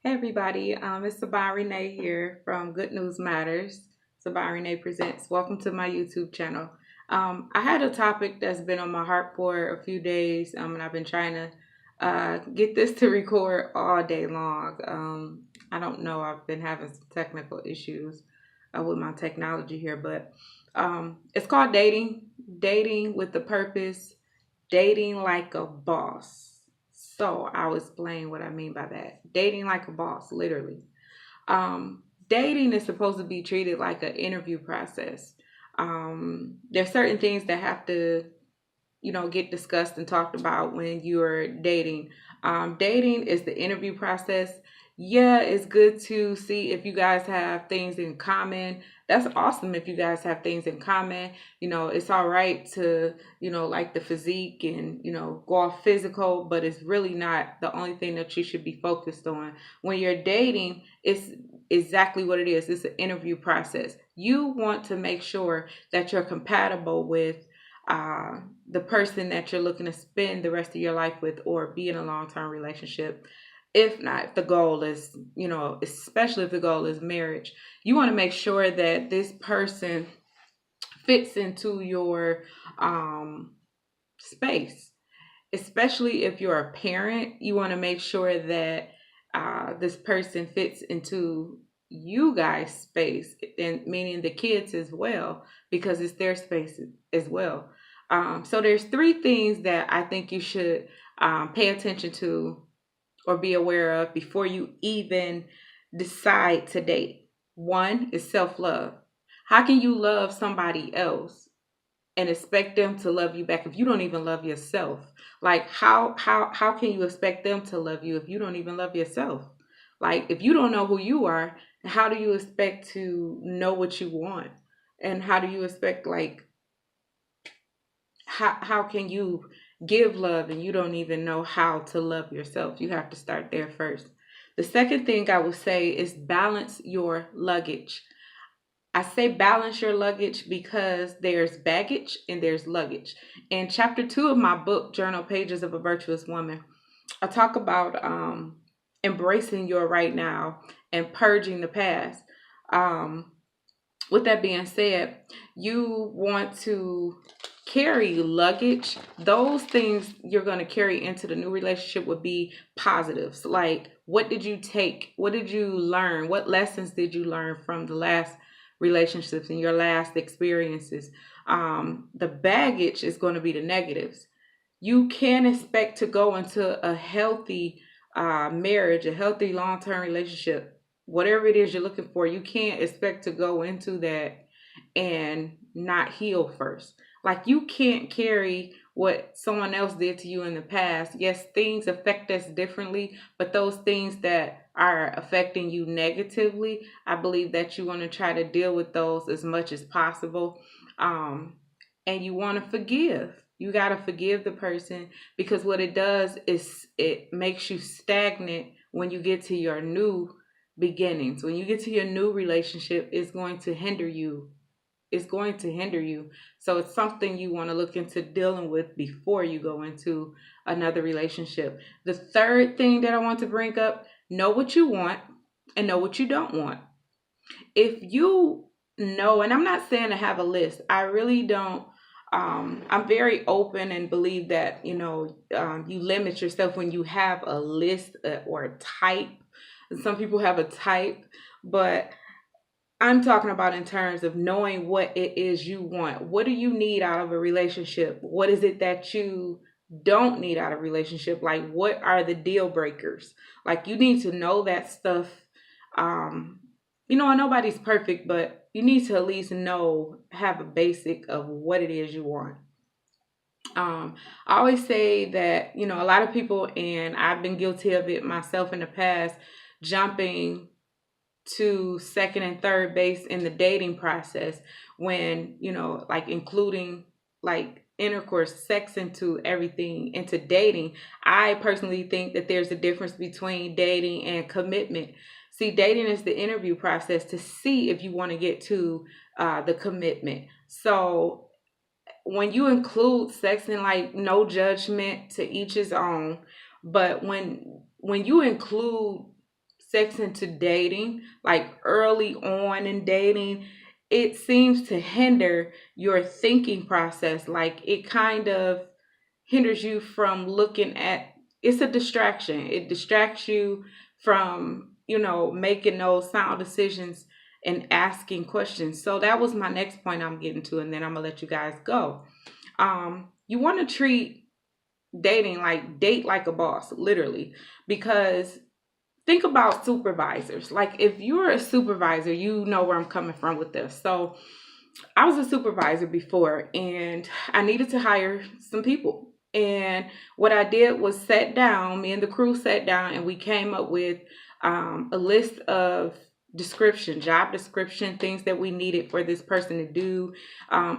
Hey everybody, it's Saban Renee here from Good News Matters. Saban Renee Presents. Welcome to my YouTube channel. I had a topic that's been on my heart for a few days, and I've been trying to get this to record all day long. I don't know, I've been having some technical issues with my technology here, but it's called dating. Dating with the purpose, dating like a boss. So I'll explain what I mean by that. Dating like a boss, literally. Dating is supposed to be treated like an interview process. There's certain things that have to, get discussed and talked about when you're dating. Dating is the interview process. Yeah, it's good to see if you guys have things in common. That's awesome if you guys have things in common. It's all right to, like the physique and, go off physical, but it's really not the only thing that you should be focused on. When you're dating, it's exactly what it is. It's an interview process. You want to make sure that you're compatible with the person that you're looking to spend the rest of your life with or be in a long-term relationship. If not, if the goal is, especially if the goal is marriage, you want to make sure that this person fits into your space. Especially if you're a parent, you want to make sure that this person fits into you guys' space, and meaning the kids as well, because it's their space as well. So there's three things that I think you should pay attention to or be aware of before you even decide to date. One is self love. How can you love somebody else and expect them to love you back if you don't even love yourself? Like how can you expect them to love you if you don't even love yourself? Like if you don't know who you are, how do you expect to know what you want? And how do you expect, like, how can you give love and you don't even know how to love yourself? You have to start there first. The second thing I would say is balance your luggage. I say balance your luggage because there's baggage and there's luggage. In chapter 2 of my book, Journal Pages of a Virtuous Woman, I talk about embracing your right now and purging the past. Um, with that being said, you want to carry luggage. Those things you're going to carry into the new relationship would be positives. Like, what did you take? What did you learn? What lessons did you learn from the last relationships and your last experiences? The baggage is going to be the negatives. You can expect to go into a healthy marriage, a healthy long-term relationship, whatever it is you're looking for. You can't expect to go into that and not heal first. Like, you can't carry what someone else did to you in the past. Yes, things affect us differently, but those things that are affecting you negatively, I believe that you want to try to deal with those as much as possible. And you want to forgive. You got to forgive the person, because what it does is it makes you stagnant when you get to your new beginnings. When you get to your new relationship, it's going to hinder you. It's going to hinder you. So it's something you want to look into dealing with before you go into another relationship. The third thing that I want to bring up: know what you want and know what you don't want. If you know, and I'm not saying to have a list, I really don't. I'm very open and believe that, you limit yourself when you have a list or a type. Some people have a type, but I'm talking about in terms of knowing what it is you want. What do you need out of a relationship? What is it that you don't need out of a relationship? Like, what are the deal breakers? Like, you need to know that stuff. Um, and nobody's perfect, but you need to at least know, have a basic of what it is you want. I always say that, a lot of people, and I've been guilty of it myself in the past, jumping to second and third base in the dating process when, like including like intercourse, sex into everything, into dating. I personally think that there's a difference between dating and commitment. See, dating is the interview process to see if you want to get to the commitment. So when you include sex in, like, no judgment, to each his own, but when you include sex into dating, like early on in dating, it seems to hinder your thinking process. Like it kind of hinders you from looking at, it's a distraction. It distracts you from, making those sound decisions and asking questions. So that was my next point I'm getting to, and then I'm gonna let you guys go. You want to treat dating like date like a boss, literally, because think about supervisors. Like if you're a supervisor, you know where I'm coming from with this. So I was a supervisor before and I needed to hire some people. And what I did was sat down, me and the crew sat down, and we came up with a list of job description, things that we needed for this person to do,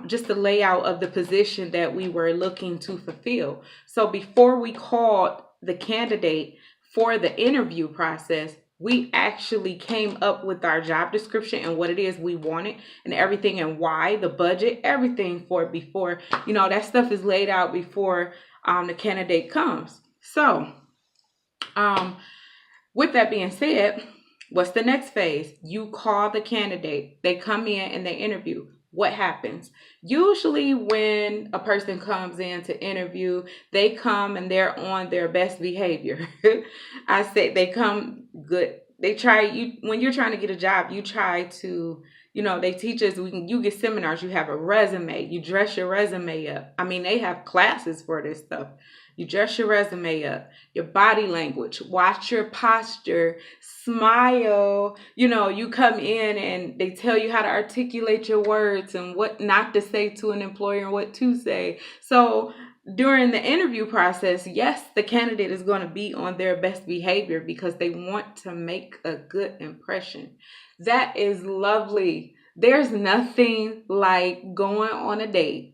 just the layout of the position that we were looking to fulfill. So before we called the candidate for the interview process, we actually came up with our job description and what it is we wanted and everything, and why, the budget, everything for it before, that stuff is laid out before the candidate comes. So um, with that being said, what's the next phase? You call the candidate, they come in and they interview. What happens? Usually when a person comes in to interview, they come and they're on their best behavior. I say they come good. They try, you when you're trying to get a job, you try to, they teach us, you get seminars, you have a resume, you dress your resume up. I mean, they have classes for this stuff. You dress your resume up, your body language, watch your posture, smile. You come in and they tell you how to articulate your words and what not to say to an employer and what to say. So during the interview process, yes, the candidate is going to be on their best behavior because they want to make a good impression. That is lovely. There's nothing like going on a date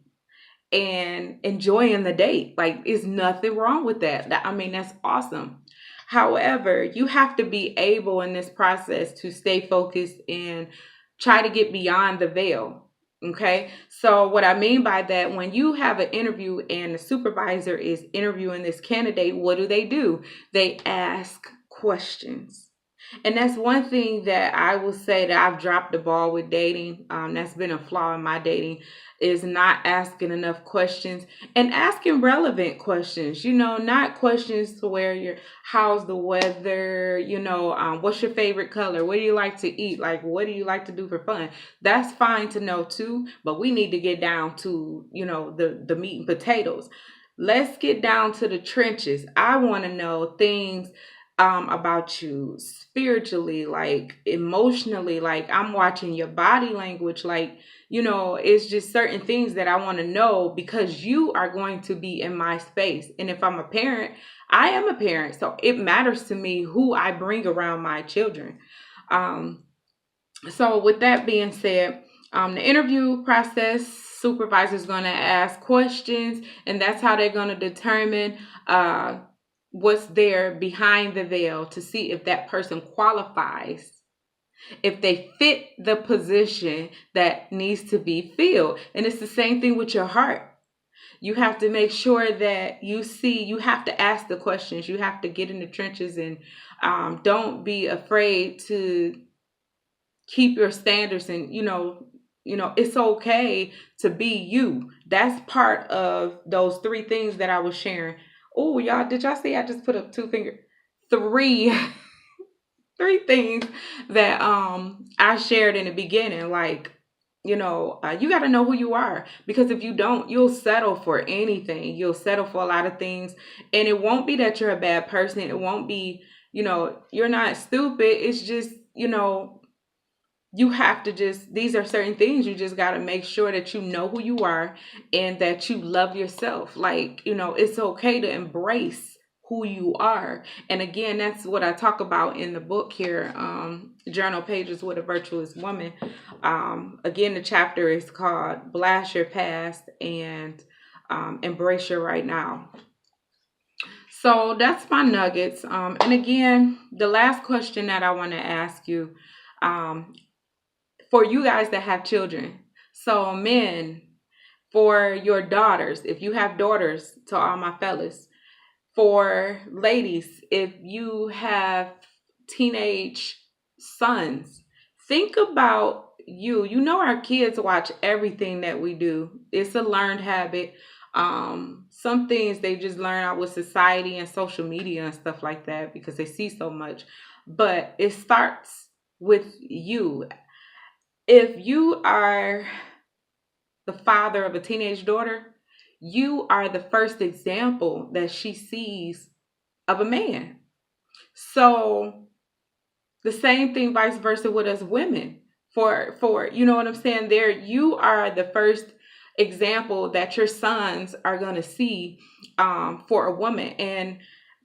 and enjoying the date. Like, there's nothing wrong with that. I mean, that's awesome. However, you have to be able in this process to stay focused and try to get beyond the veil. Okay. So what I mean by that, when you have an interview and the supervisor is interviewing this candidate, what do? They ask questions. And that's one thing that I will say that I've dropped the ball with dating. That's been a flaw in my dating, is not asking enough questions and asking relevant questions. Not questions to where you're, how's the weather? What's your favorite color? What do you like to eat? Like, what do you like to do for fun? That's fine to know too, but we need to get down to, the meat and potatoes. Let's get down to the trenches. I want to know things about you spiritually, like emotionally, like I'm watching your body language, like, it's just certain things that I want to know because you are going to be in my space. And if I'm a parent, I am a parent. So it matters to me who I bring around my children. So with that being said, the interview process, supervisor's going to ask questions, and that's how they're going to determine what's there behind the veil to see if that person qualifies, if they fit the position that needs to be filled. And it's the same thing with your heart. You have to make sure that you have to ask the questions. You have to get in the trenches and don't be afraid to keep your standards, and it's okay to be you. That's part of those three things that I was sharing. Oh, y'all, did y'all see I just put up two finger, three three things that I shared in the beginning. Like, you got to know who you are, because if you don't, you'll settle for anything. You'll settle for a lot of things, and it won't be that you're a bad person. It won't be, you're not stupid. It's just, you have to these are certain things you just got to make sure that you know who you are and that you love yourself. Like, it's okay to embrace who you are. And again, that's what I talk about in the book here, Journal Pages with a Virtuous Woman. Again, the chapter is called Blast Your Past and Embrace Your Right Now. So that's my nuggets. And again, the last question that I want to ask you, for you guys that have children. So men, for your daughters, if you have daughters, to all my fellas, for ladies, if you have teenage sons, think about you. You know, our kids watch everything that we do. It's a learned habit. Some things they just learn out with society and social media and stuff like that because they see so much. But it starts with you. If you are the father of a teenage daughter, you are the first example that she sees of a man. So the same thing vice versa with us women. For you know what I'm saying? There you are the first example that your sons are gonna see for a woman. And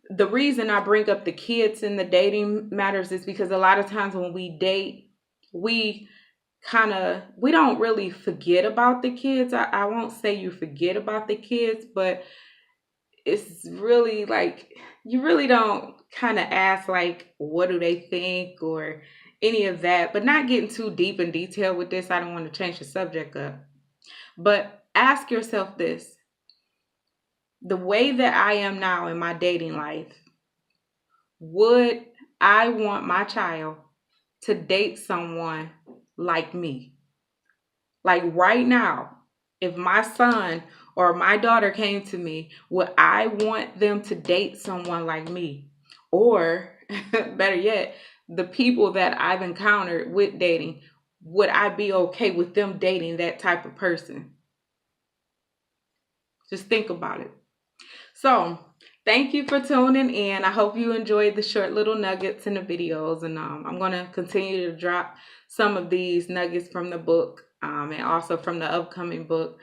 the reason I bring up the kids in the dating matters is because a lot of times when we date, we we don't really forget about the kids. I won't say you forget about the kids, but it's really like you really don't kind of ask like what do they think or any of that, but not getting too deep in detail with this. I don't want to change the subject up, but ask yourself this: the way that I am now in my dating life, would I want my child to date someone like me? Like right now, if my son or my daughter came to me, would I want them to date someone like me? Or better yet, the people that I've encountered with dating, would I be okay with them dating that type of person? Just think about it. So, thank you for tuning in. I hope you enjoyed the short little nuggets in the videos. And I'm going to continue to drop some of these nuggets from the book and also from the upcoming book.